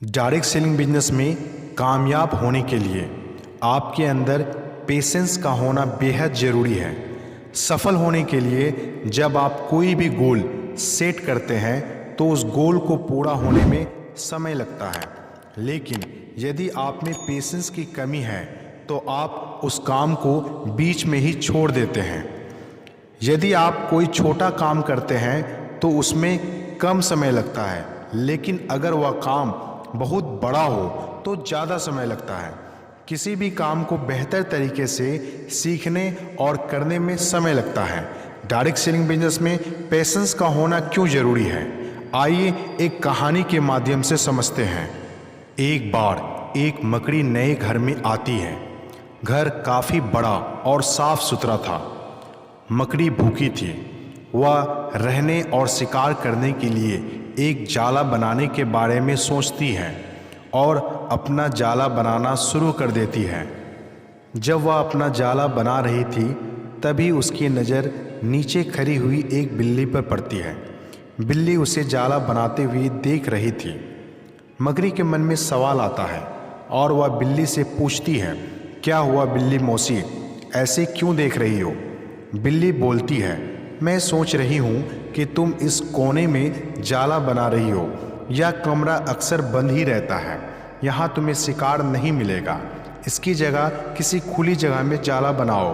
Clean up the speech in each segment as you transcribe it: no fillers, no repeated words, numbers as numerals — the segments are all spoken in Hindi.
डायरेक्ट सेलिंग बिजनेस में कामयाब होने के लिए आपके अंदर पेशेंस का होना बेहद ज़रूरी है। सफल होने के लिए जब आप कोई भी गोल सेट करते हैं तो उस गोल को पूरा होने में समय लगता है, लेकिन यदि आप में पेशेंस की कमी है तो आप उस काम को बीच में ही छोड़ देते हैं। यदि आप कोई छोटा काम करते हैं तो उसमें कम समय लगता है, लेकिन अगर वह काम बहुत बड़ा हो तो ज़्यादा समय लगता है। किसी भी काम को बेहतर तरीके से सीखने और करने में समय लगता है। डायरेक्ट सेलिंग बिजनेस में पेशेंस का होना क्यों ज़रूरी है, आइए एक कहानी के माध्यम से समझते हैं। एक बार एक मकड़ी नए घर में आती है। घर काफ़ी बड़ा और साफ सुथरा था। मकड़ी भूखी थी। वह रहने और शिकार करने के लिए एक जाला बनाने के बारे में सोचती है और अपना जाला बनाना शुरू कर देती है। जब वह अपना जाला बना रही थी तभी उसकी नज़र नीचे खड़ी हुई एक बिल्ली पर पड़ती है। बिल्ली उसे जाला बनाते हुए देख रही थी। मकड़ी के मन में सवाल आता है और वह बिल्ली से पूछती है, क्या हुआ बिल्ली मौसी, ऐसे क्यों देख रही हो? बिल्ली बोलती है, मैं सोच रही हूँ कि तुम इस कोने में जाला बना रही हो। यह कमरा अक्सर बंद ही रहता है, यहाँ तुम्हें शिकार नहीं मिलेगा। इसकी जगह किसी खुली जगह में जाला बनाओ।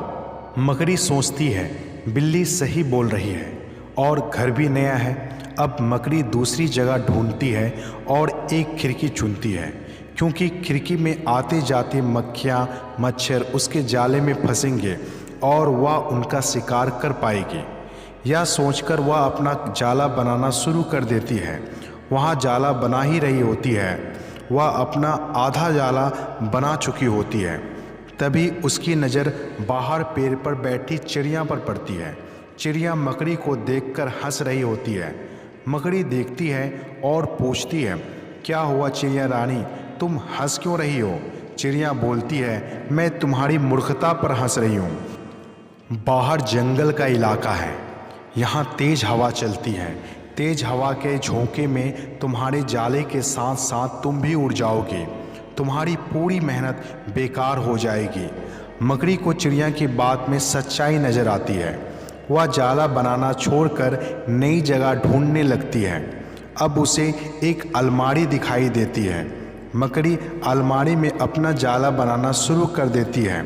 मकड़ी सोचती है, बिल्ली सही बोल रही है और घर भी नया है। अब मकड़ी दूसरी जगह ढूंढती है और एक खिड़की चुनती है, क्योंकि खिड़की में आते जाते मक्खियाँ मच्छर उसके जाले में फंसेंगे और वह उनका शिकार कर पाएगी। यह सोचकर वह अपना जाला बनाना शुरू कर देती है। वहाँ जाला बना ही रही होती है। वह अपना आधा जाला बना चुकी होती है। तभी उसकी नज़र बाहर पेड़ पर बैठी चिड़िया पर पड़ती है। चिड़िया मकड़ी को देखकर हंस रही होती है। मकड़ी देखती है और पूछती है, क्या हुआ चिड़िया रानी, तुम हंस क्यों रही हो? चिड़िया बोलती है, मैं तुम्हारी मूर्खता पर हंस रही हूँ। बाहर जंगल का इलाका है, यहाँ तेज हवा चलती है। तेज हवा के झोंके में तुम्हारे जाले के साथ साथ तुम भी उड़ जाओगे। तुम्हारी पूरी मेहनत बेकार हो जाएगी। मकड़ी को चिड़िया की बात में सच्चाई नज़र आती है। वह जाला बनाना छोड़कर नई जगह ढूंढने लगती है। अब उसे एक अलमारी दिखाई देती है। मकड़ी अलमारी में अपना जाला बनाना शुरू कर देती है।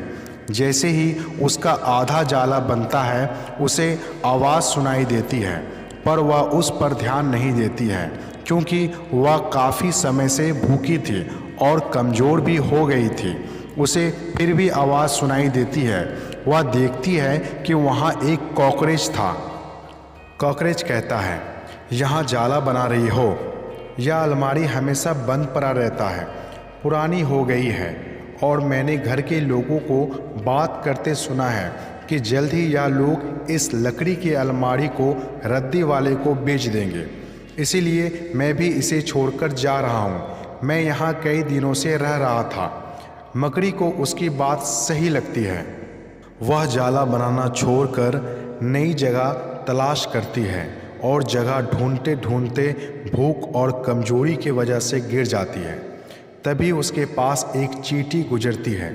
जैसे ही उसका आधा जाला बनता है उसे आवाज़ सुनाई देती है, पर वह उस पर ध्यान नहीं देती है, क्योंकि वह काफ़ी समय से भूखी थी और कमज़ोर भी हो गई थी। उसे फिर भी आवाज़ सुनाई देती है। वह देखती है कि वहाँ एक कॉकरोच था। कॉकरोच कहता है, यहाँ जाला बना रही हो? यह अलमारी हमेशा बंद पड़ा रहता है, पुरानी हो गई है और मैंने घर के लोगों को बात करते सुना है कि जल्द ही यह लोग इस लकड़ी की अलमारी को रद्दी वाले को बेच देंगे। इसीलिए मैं भी इसे छोड़कर जा रहा हूँ। मैं यहाँ कई दिनों से रह रहा था। मकड़ी को उसकी बात सही लगती है। वह जाला बनाना छोड़कर नई जगह तलाश करती है और जगह ढूंढते ढूंढते भूख और कमजोरी की वजह से गिर जाती है। तभी उसके पास एक चींटी गुजरती है।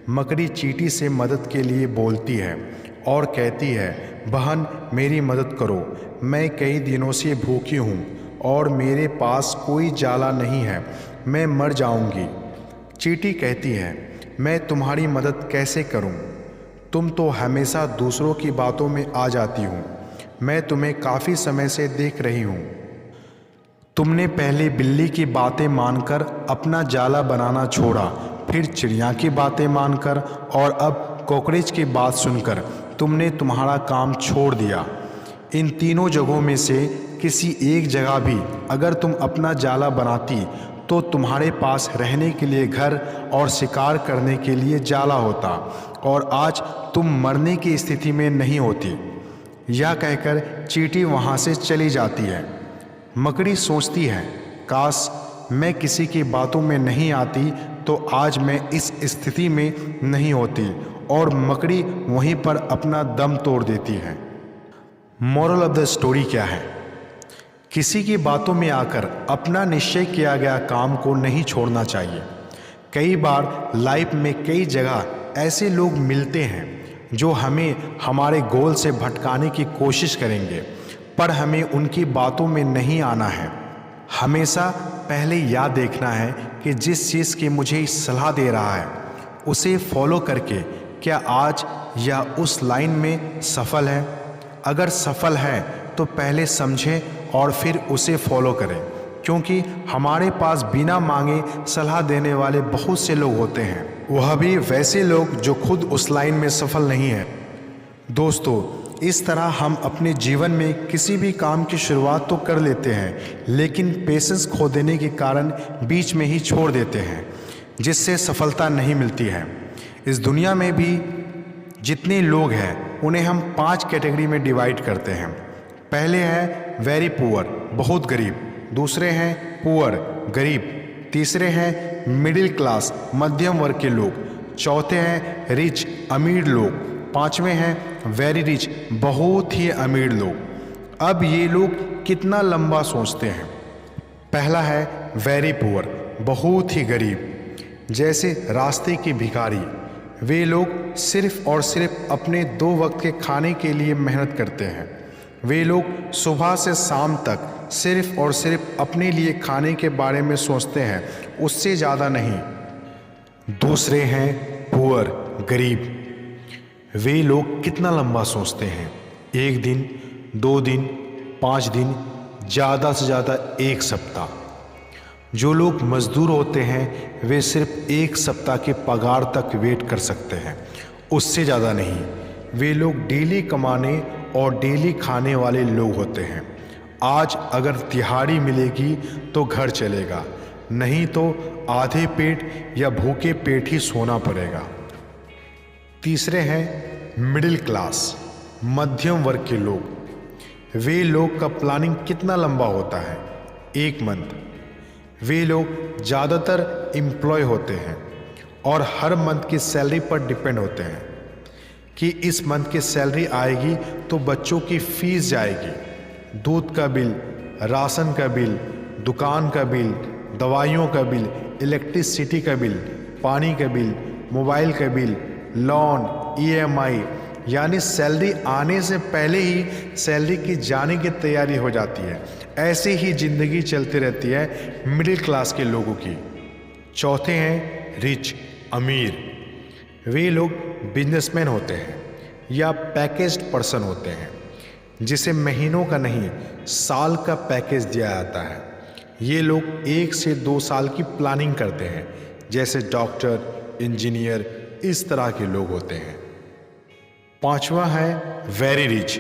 मकड़ी चींटी से मदद के लिए बोलती है और कहती है, बहन मेरी मदद करो, मैं कई दिनों से भूखी हूँ और मेरे पास कोई जाला नहीं है, मैं मर जाऊँगी। चींटी कहती है, मैं तुम्हारी मदद कैसे करूँ? तुम तो हमेशा दूसरों की बातों में आ जाती हूँ। मैं तुम्हें काफ़ी समय से देख रही हूँ। तुमने पहले बिल्ली की बातें मानकर अपना जाला बनाना छोड़ा, फिर चिड़िया की बातें मानकर और अब कॉकरोच की बात सुनकर तुमने तुम्हारा काम छोड़ दिया। इन तीनों जगहों में से किसी एक जगह भी अगर तुम अपना जाला बनाती तो तुम्हारे पास रहने के लिए घर और शिकार करने के लिए जाला होता और आज तुम मरने की स्थिति में नहीं होती। यह कहकर चींटी वहाँ से चली जाती है। मकड़ी सोचती है, काश मैं किसी की बातों में नहीं आती तो आज मैं इस स्थिति में नहीं होती, और मकड़ी वहीं पर अपना दम तोड़ देती है। मोरल ऑफ द स्टोरी क्या है? किसी की बातों में आकर अपना निश्चय किया गया काम को नहीं छोड़ना चाहिए। कई बार लाइफ में कई जगह ऐसे लोग मिलते हैं जो हमें हमारे गोल से भटकाने की कोशिश करेंगे, पर हमें उनकी बातों में नहीं आना है। हमेशा पहले याद देखना है कि जिस चीज़ की मुझे सलाह दे रहा है उसे फॉलो करके क्या आज या उस लाइन में सफल है। अगर सफल है तो पहले समझें और फिर उसे फॉलो करें, क्योंकि हमारे पास बिना मांगे सलाह देने वाले बहुत से लोग होते हैं, वह भी वैसे लोग जो खुद उस लाइन में सफल नहीं हैं। दोस्तों, इस तरह हम अपने जीवन में किसी भी काम की शुरुआत तो कर लेते हैं, लेकिन पेशेंस खो देने के कारण बीच में ही छोड़ देते हैं, जिससे सफलता नहीं मिलती है। इस दुनिया में भी जितने लोग हैं उन्हें हम 5 कैटेगरी में डिवाइड करते हैं। पहले है वेरी पुअर, बहुत गरीब। दूसरे हैं पुअर, गरीब। तीसरे हैं मिडिल क्लास, मध्यम वर्ग के लोग। चौथे हैं रिच, अमीर लोग। पांचवें हैं वेरी रिच, बहुत ही अमीर लोग। अब ये लोग कितना लंबा सोचते हैं। पहला है वेरी पुअर, बहुत ही गरीब, जैसे रास्ते के भिखारी। वे लोग सिर्फ और सिर्फ अपने 2 वक्त के खाने के लिए मेहनत करते हैं। वे लोग सुबह से शाम तक सिर्फ और सिर्फ अपने लिए खाने के बारे में सोचते हैं, उससे ज़्यादा नहीं। दूसरे हैं पुअर, गरीब। वे लोग कितना लंबा सोचते हैं, 1 दिन, 2 दिन, 5 दिन, ज़्यादा से ज़्यादा 1 सप्ताह। जो लोग मजदूर होते हैं वे सिर्फ 1 सप्ताह के पगार तक वेट कर सकते हैं, उससे ज़्यादा नहीं। वे लोग डेली कमाने और डेली खाने वाले लोग होते हैं। आज अगर दिहाड़ी मिलेगी तो घर चलेगा, नहीं तो आधे पेट या भूखे पेट ही सोना पड़ेगा। तीसरे हैं मिडिल क्लास, मध्यम वर्ग के लोग। वे लोग का प्लानिंग कितना लंबा होता है, 1 मंथ। वे लोग ज़्यादातर एम्प्लॉय होते हैं और हर मंथ की सैलरी पर डिपेंड होते हैं कि इस मंथ की सैलरी आएगी तो बच्चों की फीस जाएगी, दूध का बिल, राशन का बिल, दुकान का बिल, दवाइयों का बिल, इलेक्ट्रिसिटी का बिल, पानी का बिल, मोबाइल का बिल, लोन, EMI। यानी सैलरी आने से पहले ही सैलरी की जाने की तैयारी हो जाती है। ऐसे ही ज़िंदगी चलती रहती है मिडिल क्लास के लोगों की। चौथे हैं रिच, अमीर। वे लोग बिजनेसमैन होते हैं या पैकेज्ड पर्सन होते हैं, जिसे महीनों का नहीं साल का पैकेज दिया जाता है। ये लोग 1 से 2 साल की प्लानिंग करते हैं, जैसे डॉक्टर, इंजीनियर, इस तरह के लोग होते हैं। पांचवा है वेरी रिच,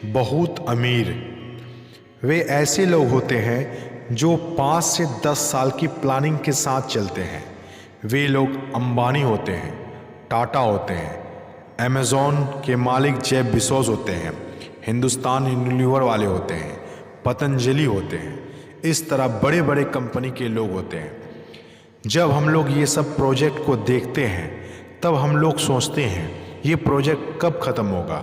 बहुत अमीर। वे ऐसे लोग होते हैं जो 5 से 10 साल की प्लानिंग के साथ चलते हैं। वे लोग अंबानी होते हैं, टाटा होते हैं, अमेज़ॉन के मालिक जेफ बेज़ोस होते हैं, हिंदुस्तान यूनिलीवर वाले होते हैं, पतंजलि होते हैं। इस तरह बड़े बड़े कंपनी के लोग होते हैं। जब हम लोग ये सब प्रोजेक्ट को देखते हैं तब हम लोग सोचते हैं ये प्रोजेक्ट कब ख़त्म होगा।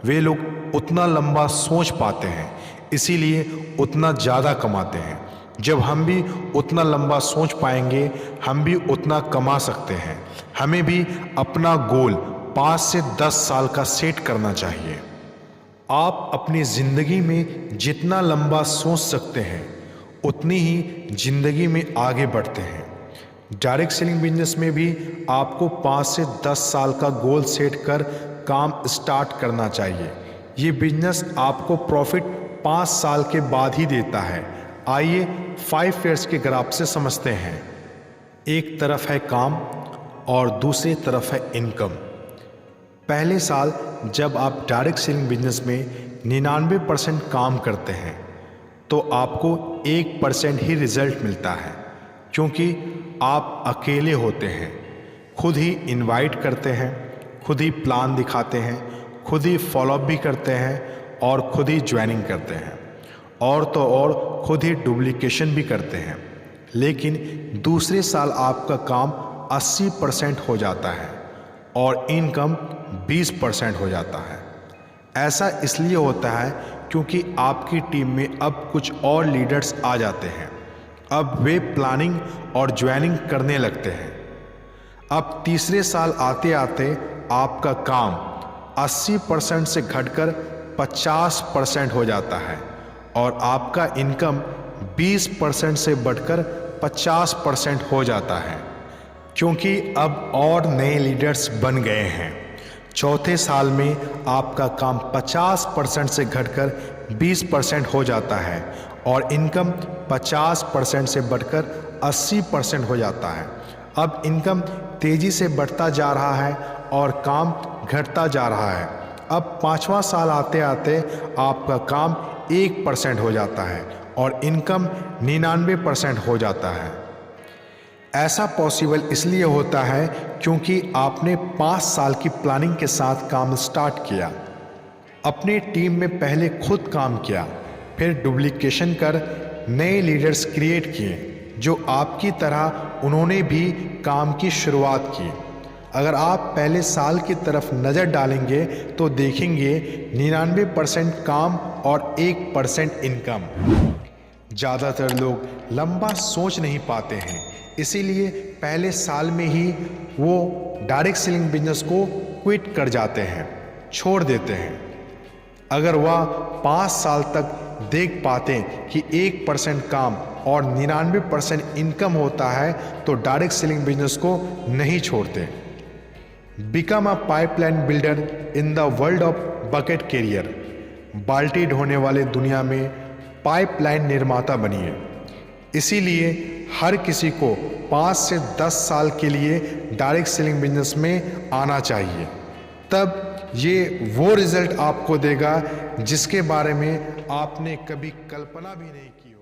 वे लोग उतना लंबा सोच पाते हैं, इसीलिए उतना ज़्यादा कमाते हैं। जब हम भी उतना लंबा सोच पाएंगे हम भी उतना कमा सकते हैं। हमें भी अपना गोल 5 से 10 साल का सेट करना चाहिए। आप अपनी ज़िंदगी में जितना लंबा सोच सकते हैं उतनी ही ज़िंदगी में आगे बढ़ते हैं। डायरेक्ट सेलिंग बिजनेस में भी आपको 5 से 10 साल का गोल सेट कर काम स्टार्ट करना चाहिए। ये बिजनेस आपको प्रॉफिट 5 साल के बाद ही देता है। आइए 5 ईयर्स के ग्राफ से समझते हैं। एक तरफ है काम और दूसरी तरफ है इनकम। पहले साल जब आप डायरेक्ट सेलिंग बिजनेस में 99% काम करते हैं तो आपको 1% ही रिजल्ट मिलता है, क्योंकि आप अकेले होते हैं। खुद ही इनवाइट करते हैं, खुद ही प्लान दिखाते हैं, खुद ही फॉलोअप भी करते हैं और खुद ही ज्वाइनिंग करते हैं, और तो और खुद ही डुप्लीकेशन भी करते हैं। लेकिन दूसरे साल आपका काम 80% हो जाता है और इनकम 20% हो जाता है। ऐसा इसलिए होता है क्योंकि आपकी टीम में अब कुछ और लीडर्स आ जाते हैं। अब वे प्लानिंग और ज्वाइनिंग करने लगते हैं। अब तीसरे साल आते आते आपका काम 80% से घटकर 50% हो जाता है और आपका इनकम 20% से बढ़कर 50% हो जाता है, क्योंकि अब और नए लीडर्स बन गए हैं। चौथे साल में आपका काम 50% से घटकर 20% हो जाता है और इनकम 50% से बढ़कर 80% हो जाता है। अब इनकम तेजी से बढ़ता जा रहा है और काम घटता जा रहा है। अब पाँचवा साल आते आते आपका काम 1% हो जाता है और इनकम 99% हो जाता है। ऐसा पॉसिबल इसलिए होता है क्योंकि आपने 5 साल की प्लानिंग के साथ काम स्टार्ट किया, अपनी टीम में पहले खुद काम किया, फिर डुप्लीकेशन कर नए लीडर्स क्रिएट किए जो आपकी तरह उन्होंने भी काम की शुरुआत की। अगर आप पहले साल की तरफ नज़र डालेंगे तो देखेंगे 99% काम और 1% इनकम। ज़्यादातर लोग लंबा सोच नहीं पाते हैं, इसीलिए पहले साल में ही वो डायरेक्ट सेलिंग बिजनेस को क्विट कर जाते हैं, छोड़ देते हैं। अगर वह 5 साल तक देख पाते कि 1% काम और 99% इनकम होता है तो डायरेक्ट सेलिंग बिजनेस को नहीं छोड़ते। Become a pipeline builder in the world of bucket carrier. बाल्टी ढोने वाले दुनिया में पाइपलाइन निर्माता बनिए। इसीलिए हर किसी को 5 से 10 साल के लिए डायरेक्ट सेलिंग बिजनेस में आना चाहिए। तब ये वो रिजल्ट आपको देगा जिसके बारे में आपने कभी कल्पना भी नहीं की।